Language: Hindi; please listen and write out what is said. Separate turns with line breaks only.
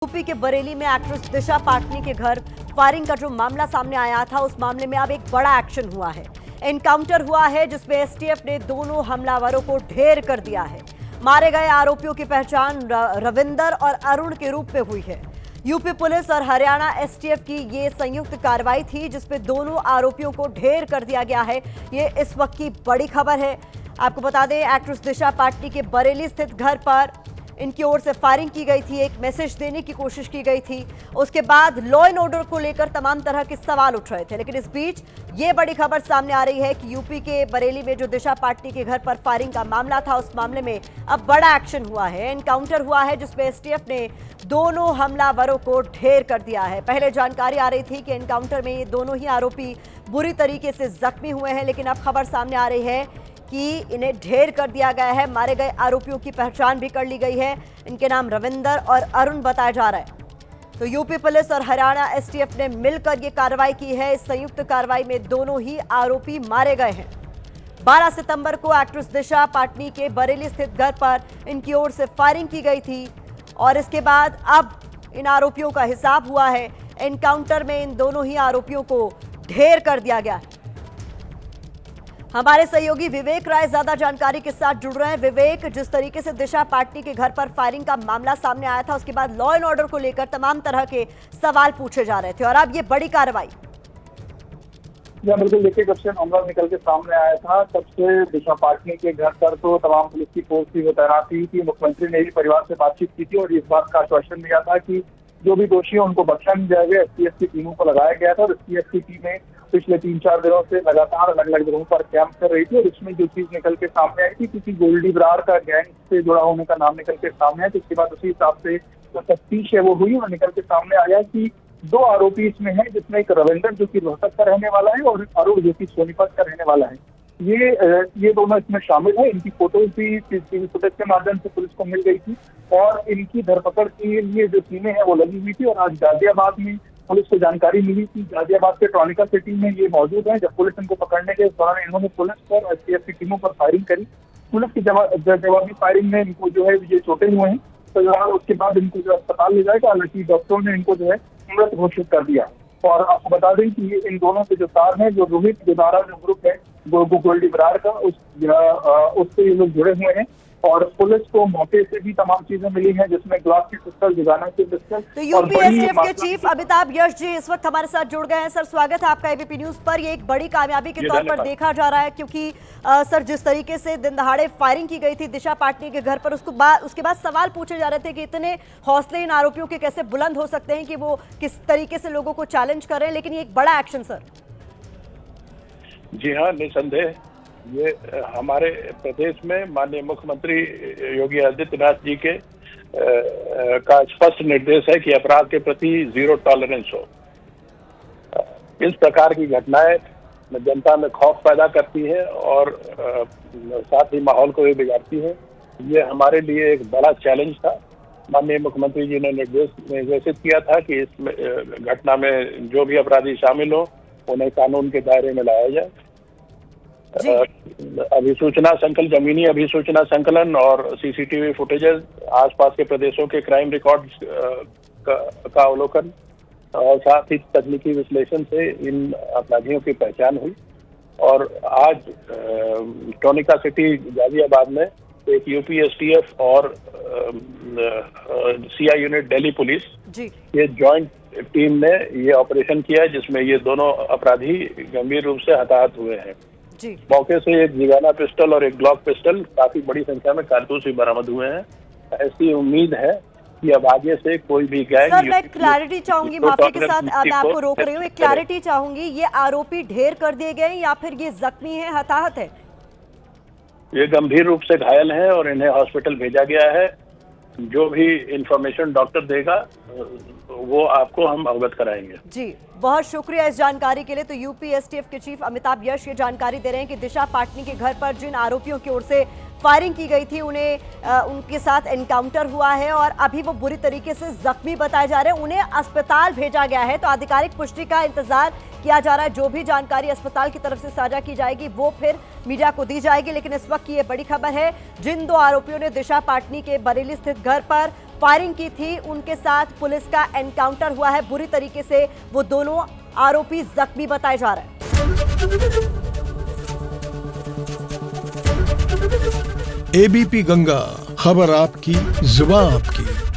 यूपी के बरेली में एक्ट्रेस दिशा पाटनी के घर फायरिंग का जो मामला सामने आया था, उस मामले में अब एक बड़ा एक्शन हुआ है। एनकाउंटर हुआ है जिसमें एसटीएफ ने दोनों हमलावरों को ढेर कर दिया है। मारे गए आरोपियों की पहचान रविंदर और अरुण के रूप में हुई है। यूपी पुलिस और हरियाणा एसटीएफ की ये संयुक्त कार्रवाई थी जिसमें दोनों आरोपियों को ढेर कर दिया गया है। ये इस वक्त की बड़ी खबर है। आपको बता दें, एक्ट्रेस दिशा पाटनी के बरेली स्थित घर पर इनकी ओर से फायरिंग की गई थी, एक मैसेज देने की कोशिश की गई थी। उसके बाद लॉ एंड ऑर्डर को लेकर तमाम तरह के सवाल उठ रहे थे, लेकिन इस बीच ये बड़ी खबर सामने आ रही है कि यूपी के बरेली में जो दिशा पाटनी के घर पर फायरिंग का मामला था, उस मामले में अब बड़ा एक्शन हुआ है। एनकाउंटर हुआ है जिसमें एसटीएफ ने दोनों हमलावरों को ढेर कर दिया है। पहले जानकारी आ रही थी कि एनकाउंटर में ये दोनों ही आरोपी बुरी तरीके से जख्मी हुए हैं, लेकिन अब खबर सामने आ रही है कि इन्हें ढेर कर दिया गया है। मारे गए आरोपियों की पहचान भी कर ली गई है। इनके नाम रविंदर और अरुण बताया जा रहा है। तो यूपी पुलिस और हरियाणा एसटीएफ ने मिलकर ये कार्रवाई की है। इस संयुक्त कार्रवाई में दोनों ही आरोपी मारे गए हैं। 12 सितंबर को एक्ट्रेस दिशा पाटनी के बरेली स्थित घर पर इनकी ओर से फायरिंग की गई थी और इसके बाद अब इन आरोपियों का हिसाब हुआ है। एनकाउंटर में इन दोनों ही आरोपियों को ढेर कर दिया गया है। हमारे सहयोगी विवेक राय ज्यादा जानकारी के साथ जुड़ रहे हैं। विवेक, जिस तरीके से दिशा पाटनी के घर पर फायरिंग का मामला सामने आया था, उसके बाद लॉ एंड ऑर्डर को लेकर तमाम तरह के सवाल पूछे जा रहे थे और अब ये बड़ी कार्रवाई।
बिल्कुल, देखिए, जब से मामला निकल के सामने आया था तब से दिशा पाटनी के घर पर तो तमाम पुलिस की फोर्स की तैनात हुई थी। मुख्यमंत्री ने भी परिवार से बातचीत की थी और इस बात का आश्वासन दिया था कि जो भी दोषी है उनको बख्शा नहीं जाएगा। एसटीएफ की टीमों को लगाया गया था और एसटीएफ की टीमें पिछले 3-4 दिनों से लगातार अलग अलग जगहों पर कैंप कर रही थी और इसमें जो चीज निकल के सामने आई थी, क्योंकि गोल्डी बरार का गैंग से जुड़ा होने का नाम निकल के सामने आया, तो इसके बाद उसी हिसाब से जो तफ्तीश है वो हुई और निकल के सामने आया कि 2 आरोपी इसमें है, जिसमें एक रविंदर जो कि रोहतक का रहने वाला है और अरुण जो कि सोनीपत का रहने वाला है। ये दोनों इसमें शामिल है। इनकी फोटोज भी सीसीटीवी फुटेज के माध्यम से पुलिस को मिल गई थी और इनकी धरपकड़ के लिए जो टीमें हैं वो लगी हुई थी। और आज गाजियाबाद में पुलिस को जानकारी मिली कि गाजियाबाद के ट्रॉनिका सिटी में ये मौजूद है। जब पुलिस इनको पकड़ने के दौरान इन्होंने पुलिस पर एसटीएफ की टीमों पर फायरिंग करी। पुलिस की जवाबी फायरिंग में इनको जो है ये चोटें हुए हैं, तो उसके बाद इनको जो अस्पताल ले जाएगा। हालांकि डॉक्टरों ने इनको जो है मृत घोषित कर दिया। और आपको बता दें कि इन दोनों के जो तार हैं, जो रोहित गुदारा जो ग्रुप है गोल्डी बरार का, उससे ये लोग जुड़े हुए हैं। और पुलिस को मौके से भी तमाम चीजें मिली हैं, जिसमें ग्लास की पिस्टल, जुगाना की पिस्टल।
तो यूपी एसटीएफ के चीफ अमिताभ यश जी इस वक्त हमारे साथ जुड़ गए हैं। सर, स्वागत है आपका एबीपी न्यूज पर। ये एक बड़ी कामयाबी के तौर पर देखा जा रहा है, क्योंकि सर, जिस तरीके से दिन दहाड़े फायरिंग की गई थी दिशा पाटनी के घर पर, उसके बाद सवाल पूछे जा रहे थे कि इतने हौसले इन आरोपियों के कैसे बुलंद हो सकते हैं कि वो किस तरीके से लोगों को चैलेंज कर रहे हैं, लेकिन ये एक बड़ा एक्शन सर।
जी हाँ, निसंदेह ये हमारे प्रदेश में माननीय मुख्यमंत्री योगी आदित्यनाथ जी के का स्पष्ट निर्देश है कि अपराध के प्रति जीरो टॉलरेंस हो। इस प्रकार की घटनाएं जनता में खौफ पैदा करती है और साथ ही माहौल को भी बिगाड़ती है। ये हमारे लिए एक बड़ा चैलेंज था। माननीय मुख्यमंत्री जी ने निर्देशित किया था कि इस घटना में जो भी अपराधी शामिल हो उन्हें कानून के दायरे में लाया जाए। अभिसूचना संकलन, जमीनी अभिसूचना संकलन और सीसीटीवी फुटेजेस, आसपास के प्रदेशों के क्राइम रिकॉर्ड्स का अवलोकन और साथ ही तकनीकी विश्लेषण से इन अपराधियों की पहचान हुई। और आज ट्रॉनिका सिटी गाजियाबाद में एक यूपी एसटीएफ और सीआई यूनिट दिल्ली पुलिस ये जॉइंट टीम ने ये ऑपरेशन किया है, जिसमें ये दोनों अपराधी गंभीर रूप से हताहत हुए हैं। मौके से एक जिगाना पिस्टल और एक ग्लॉक पिस्टल, काफी बड़ी संख्या में कारतूस भी बरामद हुए हैं। ऐसी उम्मीद है कि अब आगे से कोई भी गैंग।
सर, मैं क्लैरिटी चाहूंगी, माफी के साथ मैं आपको रोक रही हूँ, एक क्लैरिटी चाहूंगी, ये आरोपी ढेर कर दिए गए या फिर ये जख्मी है, हताहत है?
ये गंभीर रूप से घायल है और इन्हें हॉस्पिटल भेजा गया है। जो भी इंफॉर्मेशन डॉक्टर देगा वो आपको हम अवगत कराएंगे।
जी, बहुत शुक्रिया इस जानकारी के लिए। तो यूपी एसटीएफ के चीफ अमिताभ यश ये जानकारी दे रहे हैं कि दिशा पाटनी के घर पर जिन आरोपियों की ओर से फायरिंग की गई थी उनके साथ एनकाउंटर हुआ है और अभी वो बुरी तरीके से जख्मी बताए जा रहे हैं। उन्हें अस्पताल भेजा गया है, तो आधिकारिक पुष्टि का इंतजार किया जा रहा है। जो भी जानकारी अस्पताल की तरफ से साझा की जाएगी वो फिर मीडिया को दी जाएगी। लेकिन इस वक्त की ये बड़ी खबर है, जिन 2 आरोपियों ने दिशा पाटनी के बरेली स्थित घर पर फायरिंग की थी उनके साथ पुलिस का एनकाउंटर हुआ है। बुरी तरीके से वो दोनों आरोपी जख्मी बताए जा रहे हैं।
एबीपी गंगा, खबर आपकी, जुबान आपकी।